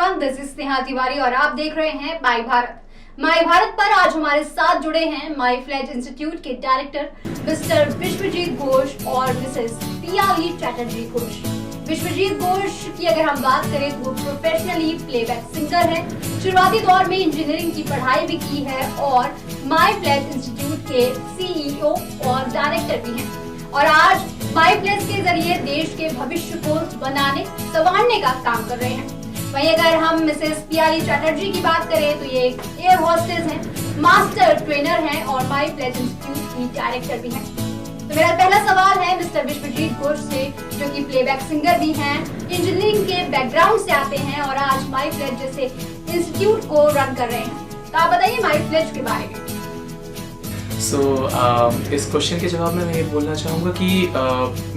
Everyone, this is Sneha Tiwari और आप देख रहे हैं माई भारत। माई भारत पर आज हमारे साथ जुड़े हैं माई फ्लेज इंस्टीट्यूट के डायरेक्टर मिस्टर विश्वजीत घोष और मिसेस पियाली चैटर्जी घोष। विश्वजीत घोष की अगर हम बात करें तो वो प्रोफेशनली प्लेबैक सिंगर है। शुरुआती दौर में इंजीनियरिंग की पढ़ाई भी की है और माई फ्लेज इंस्टीट्यूट के सीईओ और डायरेक्टर भी हैं और आज माई फ्लेज के जरिए देश के भविष्य को बनाने संवारने का काम कर रहे हैं। वहीं अगर हम मिसेस पियाली चैटर्जी की बात करें तो ये एक एयर होस्टेस हैं, मास्टर ट्रेनर हैं और माई फ्लेज इंस्टीट्यूट की डायरेक्टर भी हैं। तो मेरा पहला सवाल है मिस्टर विश्वजीत घोष से, जो कि प्लेबैक सिंगर भी हैं, इंजीनियरिंग के बैकग्राउंड से आते हैं और आज माई फ्लेज जैसे इंस्टीट्यूट को रन कर रहे हैं। तो आप बताइए माई फ्लेज के बारे में। इस क्वेश्चन के जवाब में मैं ये बोलना चाहूँगा कि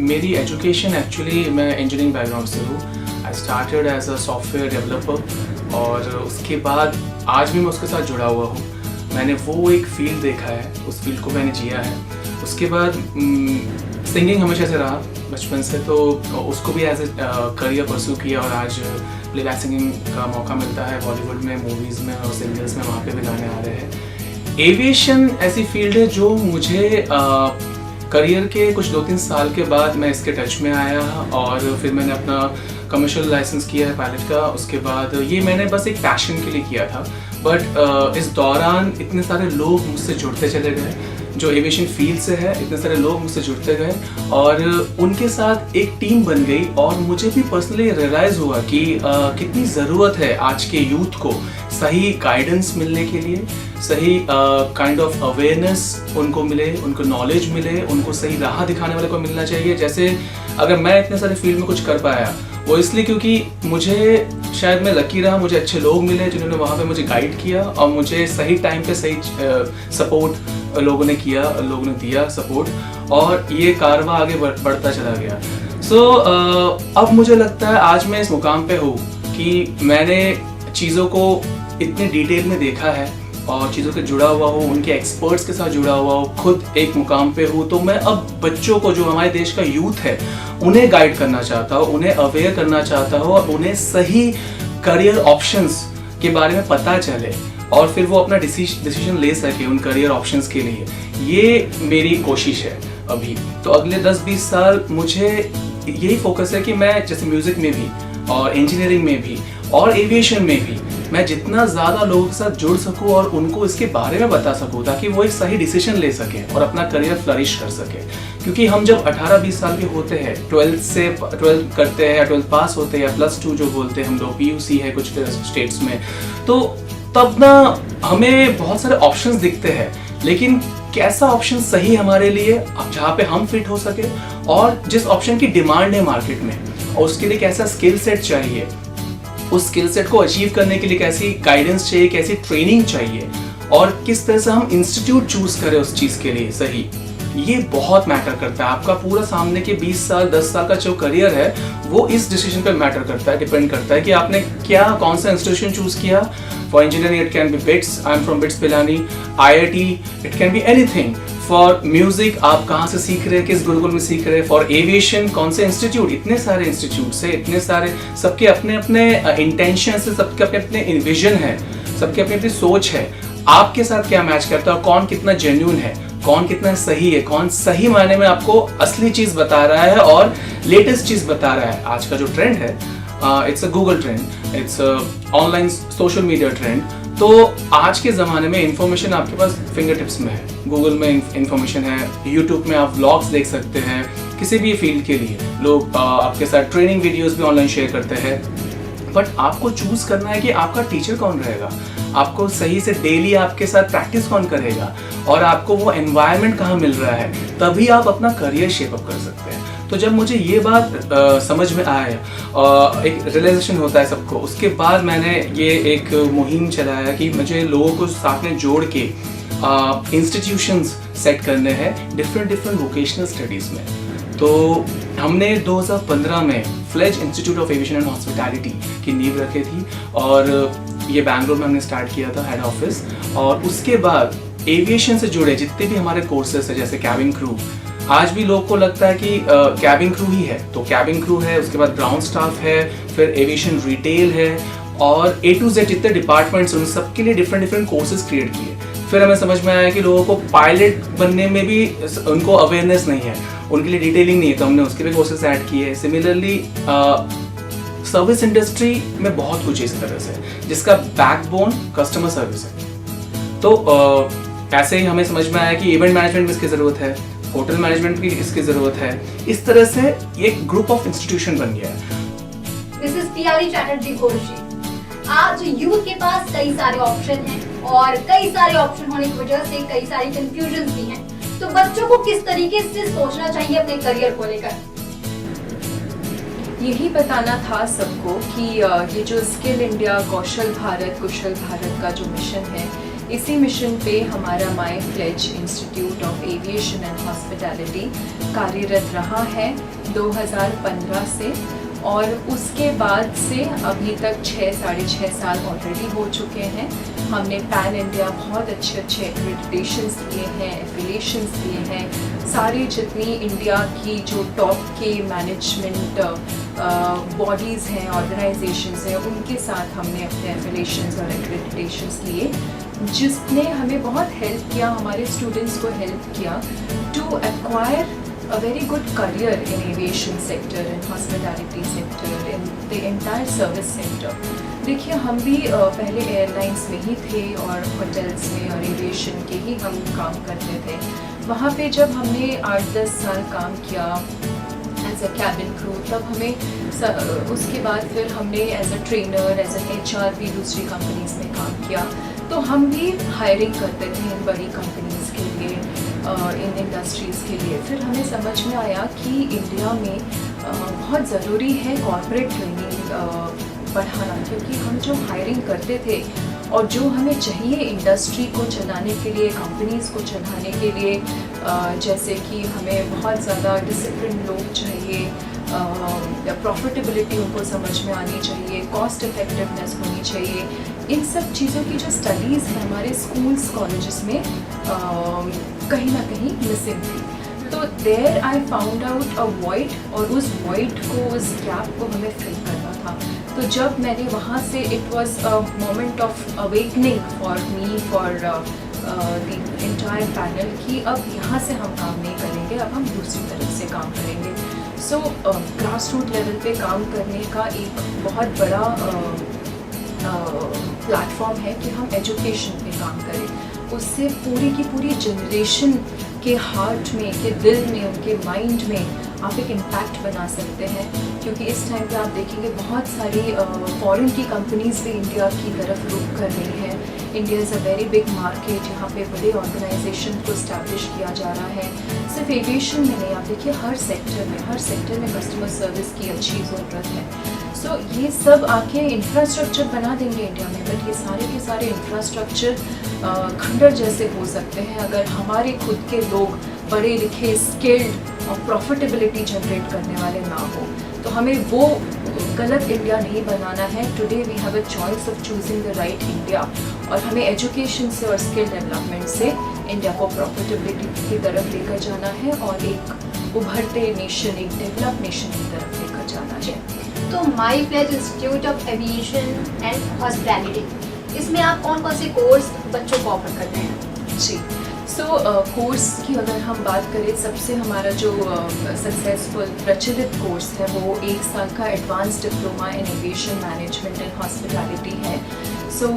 मेरी एजुकेशन एक्चुअली मैं इंजीनियरिंग बैकग्राउंड से हूँ। I started as a software developer और उसके बाद आज भी मैं उसके साथ जुड़ा हुआ हूँ। मैंने वो एक फील्ड देखा है, उस फील्ड को मैंने जिया है। उसके बाद सिंगिंग हमेशा से रहा बचपन से, तो उसको भी एज ए करियर परस्यू किया और आज प्लेबैक सिंगिंग का मौका मिलता है बॉलीवुड में, मूवीज़ में और सिंगर्स में, वहाँ पे भी गाने आ रहे हैं। एविएशन ऐसी फील्ड है जो मुझे करियर के कुछ 2-3 साल के बाद मैं इसके टच में आया और फिर मैंने अपना कमर्शियल लाइसेंस किया है पायलट का। उसके बाद ये मैंने बस एक पैशन के लिए किया था, बट इस दौरान इतने सारे लोग मुझसे जुड़ते चले गए जो एविएशन फील्ड से है। इतने सारे लोग मुझसे जुड़ते गए और उनके साथ एक टीम बन गई और मुझे भी पर्सनली रियलाइज़ हुआ कि कितनी ज़रूरत है आज के यूथ को सही गाइडेंस मिलने के लिए, सही काइंड ऑफ अवेयरनेस उनको मिले, उनको नॉलेज मिले, उनको सही राह दिखाने वाले को मिलना चाहिए। जैसे अगर मैं इतने सारे फील्ड में कुछ कर पाया वो इसलिए क्योंकि मुझे शायद मैं लकी रहा, मुझे अच्छे लोग मिले जिन्होंने वहाँ पे मुझे गाइड किया और मुझे सही टाइम पे सही सपोर्ट लोगों ने किया, लोगों ने दिया सपोर्ट और ये कारवां आगे बढ़ता चला गया। अब मुझे लगता है आज मैं इस मुकाम पे हूँ कि मैंने चीज़ों को इतने डिटेल में देखा है और चीज़ों से जुड़ा हुआ हूँ, उनके एक्सपर्ट्स के साथ जुड़ा हुआ हूँ, खुद एक मुकाम पे हूँ। तो मैं अब बच्चों को, जो हमारे देश का यूथ है, उन्हें गाइड करना चाहता हूँ, उन्हें अवेयर करना चाहता हूँ और उन्हें सही करियर ऑप्शंस के बारे में पता चले और फिर वो अपना डिसीजन ले सके उन करियर ऑप्शंस के लिए। ये मेरी कोशिश है अभी। तो अगले 10-20 साल मुझे यही फोकस है कि मैं जैसे म्यूज़िक में भी और इंजीनियरिंग में भी और एविएशन में भी मैं जितना ज़्यादा लोगों के साथ जुड़ सकूं और उनको इसके बारे में बता सकूं ताकि वो एक सही डिसीजन ले सकें और अपना करियर फ्लरिश कर सकें। क्योंकि हम जब 18-20 साल के होते हैं, 12 करते हैं या 12 पास होते हैं या +2 जो बोलते हैं हम लोग, PUC है कुछ स्टेट्स में, तो तब ना हमें बहुत सारे ऑप्शंस दिखते हैं, लेकिन कैसा ऑप्शन सही हमारे लिए जहाँ पे हम फिट हो सके और जिस ऑप्शन की डिमांड है मार्केट में, और उसके लिए कैसा स्किल सेट चाहिए, उस स्किल सेट को अचीव करने के लिए कैसी गाइडेंस चाहिए, कैसी ट्रेनिंग चाहिए और किस तरह से हम इंस्टीट्यूट चूज करें उस चीज़ के लिए सही, ये बहुत मैटर करता है। आपका पूरा सामने के 20 साल 10 साल का जो करियर है वो इस डिसीजन पे मैटर करता है, डिपेंड करता है कि आपने कौन सा इंस्टीट्यूशन चूज किया। For engineering it can be bits, I am from bits Pilani, IIT, it can be anything. For music आप कहाँ से सीख रहे हैं, किस गुरुकुल में सीख रहे हैं। फॉर एविएशन कौन से इंस्टीट्यूट, इतने सारे इंस्टीट्यूट से, इतने सारे, सबके अपने अपने इंटेंशन है, सबके अपने अपने विजन है, सबके अपनी अपनी सोच है। आपके साथ क्या मैच करता है और कौन कितना जेन्युइन है, कौन कितना सही है, कौन सही मायने में आपको असली चीज बता रहा है और लेटेस्ट चीज बता रहा है। आज का जो ट्रेंड है, it's a Google trend, it's online social media trend. तो आज के ज़माने में इंफॉर्मेशन आपके पास फिंगर टिप्स में है। गूगल में इंफॉर्मेशन है, यूट्यूब में आप व्लॉग्स देख सकते हैं, किसी भी फील्ड के लिए लोग आपके साथ ट्रेनिंग वीडियोस भी ऑनलाइन शेयर करते हैं। बट आपको चूज करना है कि आपका टीचर कौन रहेगा, आपको सही से डेली आपके साथ प्रैक्टिस कौन करेगा और आपको वो एनवायरनमेंट कहाँ मिल रहा है, तभी आप अपना करियर शेप अप कर सकते हैं। तो जब मुझे ये बात समझ में आया, एक रियलाइजेशन होता है सबको, उसके बाद मैंने ये एक मुहिम चलाया कि मुझे लोगों को साथ में जोड़ के इंस्टीट्यूशंस सेट करने हैं डिफरेंट वोकेशनल स्टडीज़ में। तो हमने 2015 में Fledge institute of aviation and Hospitality की नींव रखी थी और ये बैंगलोर में हमने स्टार्ट किया था हेड ऑफिस। और उसके बाद एविएशन से जुड़े जितने भी हमारे कोर्सेस है, जैसे कैबिन क्रू, आज भी लोग को लगता है कि कैबिन क्रू ही है, तो कैबिन क्रू है, उसके बाद ग्राउंड स्टाफ है, फिर एविएशन रिटेल है और A to Z जितने डिपार्टमेंट्स हैं उन सबके लिए डिफरेंट कोर्सेज क्रिएट किए। फिर हमें समझ में आया कि लोगों को पायलट बनने में भी उनको अवेयरनेस नहीं है, उनके लिए डिटेलिंग नहीं है, तो हमने उसके भी कोर्सेज ऐड किए। सिमिलरली सर्विस इंडस्ट्री में बहुत कुछ इस तरह से जिसका बैकबोन कस्टमर सर्विस है। तो ऐसे ही हमें समझ में आया कि इवेंट मैनेजमेंट में इसकी ज़रूरत है, होटल मैनेजमेंट की इसकी ज़रूरत है। इस तरह से एक ग्रुप ऑफ इंस्टीट्यूशन बन गया है। मिसेस पियाली चैटर्जी घोष जी, आज यूथ के पास कई सारे ऑप्शन हैं और कई सारे ऑप्शन होने की वजह से कई सारी कंफ्यूजन भी हैं, तो बच्चों को किस तरीके से सोचना चाहिए अपने करियर को लेकर? यही बताना था सबको कि ये जो स्किल इंडिया कौशल भारत कुशल भारत का जो मिशन है, इसी मिशन पे हमारा my fledge institute of aviation and hospitality कार्यरत रहा है 2015 से, और उसके बाद से अभी तक 6-6.5 साल ऑलरेडी हो चुके हैं। हमने पैन इंडिया बहुत अच्छे एक्रेडिटेशंस लिए हैं, एफिलिएशंस लिए हैं, सारी जितनी इंडिया की जो टॉप के मैनेजमेंट बॉडीज़ हैं, ऑर्गेनाइजेशंस हैं, उनके साथ हमने अपने एफिलिएशंस और एक्रेडिटेशंस लिए, जिसने हमें बहुत हेल्प किया, हमारे स्टूडेंट्स को हेल्प किया to acquire a very good career in aviation sector, in hospitality sector, in the entire service sector. देखिए, हम भी पहले एयरलाइंस में ही थे और होटल्स में और एविएशन के ही हम काम करते थे। वहाँ पे जब हमने 8-10 साल काम किया एज अ कैबिन क्रू, तब हमें उसके बाद फिर हमने as a trainer, as an HR भी दूसरी कंपनीज में काम किया। तो हम भी हायरिंग करते थे इन बड़ी कंपनीज़ के लिए, इन इंडस्ट्रीज़ के लिए। फिर हमें समझ में आया कि इंडिया में बहुत ज़रूरी है कॉर्पोरेट ट्रेनिंग बढ़ाना, क्योंकि हम जो हायरिंग करते थे और जो हमें चाहिए इंडस्ट्री को चलाने के लिए, कंपनीज़ को चलाने के लिए, जैसे कि हमें बहुत ज़्यादा डिसिप्लिन लोग चाहिए, प्रॉफिटेबिलिटी उनको समझ में आनी चाहिए, कॉस्ट इफेक्टिवनेस होनी चाहिए, इन सब चीज़ों की जो स्टडीज़ हैं हमारे स्कूल्स कॉलेजेस में कहीं ना कहीं मिसिंग थी। तो there I found out a void, और उस वॉइड को, उस गैप को हमें फिल करना था। तो जब मैंने वहाँ से, it was a moment of awakening for me, for the entire panel, कि अब यहाँ से हम काम नहीं करेंगे, अब हम दूसरी तरफ से काम करेंगे। सो ग्रास रूट लेवल पे काम करने का एक बहुत बड़ा प्लेटफॉर्म है कि हम एजुकेशन पे काम करें। उससे पूरी की पूरी जनरेशन के हार्ट में, के दिल में, उनके माइंड में आप एक इम्पैक्ट बना सकते हैं। क्योंकि इस टाइम पे आप देखेंगे बहुत सारी फॉरेन की कंपनीज़ भी इंडिया की तरफ रुख कर रही है। India is a very big market, यहाँ पे बड़े ऑर्गेनाइजेशन को इस्टेब्लिश किया जा रहा है। सिर्फ एविएशन में नहीं, आप देखिए हर सेक्टर में कस्टमर सर्विस की अच्छी ज़रूरत है। सो ये सब आके इंफ्रास्ट्रक्चर बना देंगे इंडिया में, बट ये सारे के सारे इंफ्रास्ट्रक्चर खंडर जैसे हो सकते हैं अगर हमारे खुद के लोग पढ़े लिखे, स्किल्ड और प्रॉफिटेबिलिटी जनरेट करने वाले ना हो। तो हमें वो गलत इंडिया नहीं बनाना है। Today we have a choice of choosing the right India, और हमें एजुकेशन से और स्किल डेवलपमेंट से इंडिया को प्रॉफिटेबिलिटी की तरफ लेकर जाना है और एक उभरते नेशन, एक डेवलप नेशन की तरफ लेकर जाना है। तो my fledge institute of aviation and hospitality, इसमें आप कौन कौन से कोर्स बच्चों को ऑफर करते हैं? जी, सो कोर्स की अगर हम बात करें, सबसे हमारा जो सक्सेसफुल प्रचलित कोर्स है वो 1 साल का advance diploma in aviation management and hospitality है। सो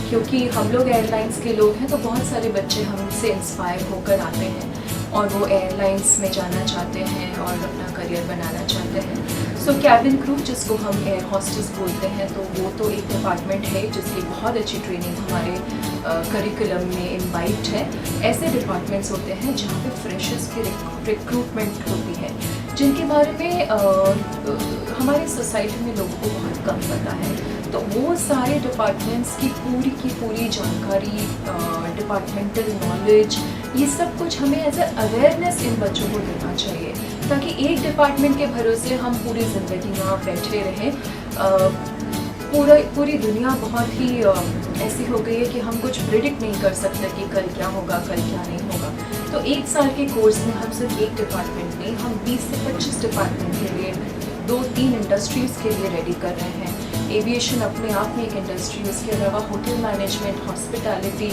क्योंकि हम लोग एयरलाइंस के लोग हैं, तो बहुत सारे बच्चे हमसे इंस्पायर होकर आते हैं और वो एयरलाइंस में जाना चाहते हैं और अपना करियर बनाना चाहते हैं। सो कैबिन क्रू, जिसको हम एयर हॉस्टेस बोलते हैं, तो वो तो एक डिपार्टमेंट है जिसकी बहुत अच्छी ट्रेनिंग हमारे करिकुलम में इम्बाइब्ड है। ऐसे डिपार्टमेंट्स होते हैं जहाँ पे फ्रेशर्स की रिक्रूटमेंट होती है, जिनके बारे में हमारे सोसाइटी में लोगों को बहुत कम पता है। तो वो सारे डिपार्टमेंट्स की पूरी जानकारी, डिपार्टमेंटल नॉलेज, ये सब कुछ हमें एज अ अवेयरनेस इन बच्चों को देना चाहिए, ताकि एक डिपार्टमेंट के भरोसे हम पूरी ज़िंदगी ना बैठे रहें। पूरी दुनिया बहुत ही ऐसी हो गई है कि हम कुछ प्रिडिक्ट नहीं कर सकते कि कल क्या होगा, कल क्या नहीं होगा। तो 1 साल के कोर्स में हम सिर्फ एक डिपार्टमेंट नहीं, हम 20 से 25 डिपार्टमेंट के लिए, 2-3 इंडस्ट्रीज़ के लिए रेडी कर रहे हैं। एविएशन अपने आप में एक इंडस्ट्री है, उसके अलावा hotel management, hospitality,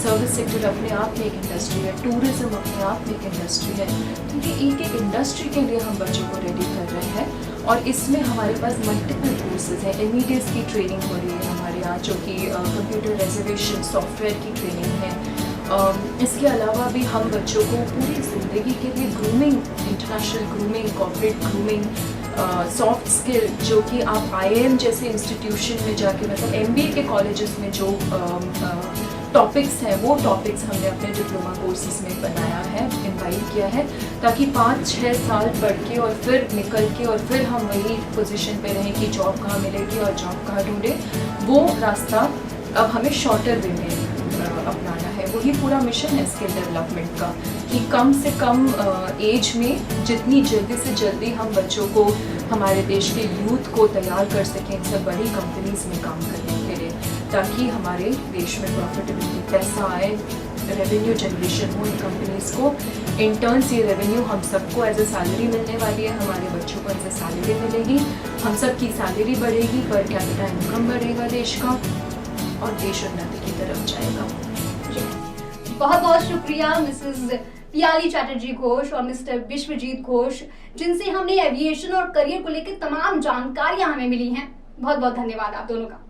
service sector अपने आप में एक इंडस्ट्री है, टूरिज्म अपने आप में एक इंडस्ट्री है। तो ये एक एक इंडस्ट्री के लिए हम बच्चों को रेडी कर रहे हैं और इसमें हमारे पास मल्टीपल कोर्सेज हैं। MEDS की ट्रेनिंग हो रही है हमारे यहाँ, जो कि कंप्यूटर रिजर्वेशन सॉफ्टवेयर की ट्रेनिंग है। इसके अलावा भी हम बच्चों को पूरी ज़िंदगी के लिए grooming, international grooming, corporate grooming, soft skill, जो कि आप IIM जैसे इंस्टीट्यूशन में जाके, मतलब MBA के कॉलेजेस में जो टॉपिक्स हैं, वो टॉपिक्स हमने अपने डिप्लोमा कोर्सेज में बनाया है, इनवाइट किया है, ताकि 5-6 साल पढ़ के और फिर निकल के और फिर हम वही पोजीशन पे रहें कि जॉब कहाँ मिलेगी और जॉब कहाँ ढूंढे। वो रास्ता अब हमें शॉर्टर वे में अपनाना है। वही पूरा मिशन है स्किल डेवलपमेंट का, कि कम से कम एज में जितनी जल्दी से जल्दी हम बच्चों को, हमारे देश के यूथ को तैयार कर सकें इन सब बड़ी कंपनीज में काम करने के लिए, ताकि हमारे देश में प्रॉफिटेबिलिटी, पैसा आए, रेवेन्यू जनरेशन हो इन कंपनीज को। इंटर्न्स ये रेवेन्यू हम सबको एज ए सैलरी मिलने वाली है, हमारे बच्चों को एज ए सैलरी मिलेगी, हम सब की सैलरी बढ़ेगी, पर कैपिटा इनकम बढ़ेगा देश का और देश उन्नति की तरफ जाएगा। बहुत बहुत शुक्रिया मिसेस पियाली चैटर्जी घोष और मिस्टर विश्वजीत घोष, जिनसे हमने एविएशन और करियर को लेकर तमाम जानकारियां हमें मिली हैं। बहुत बहुत धन्यवाद आप दोनों का।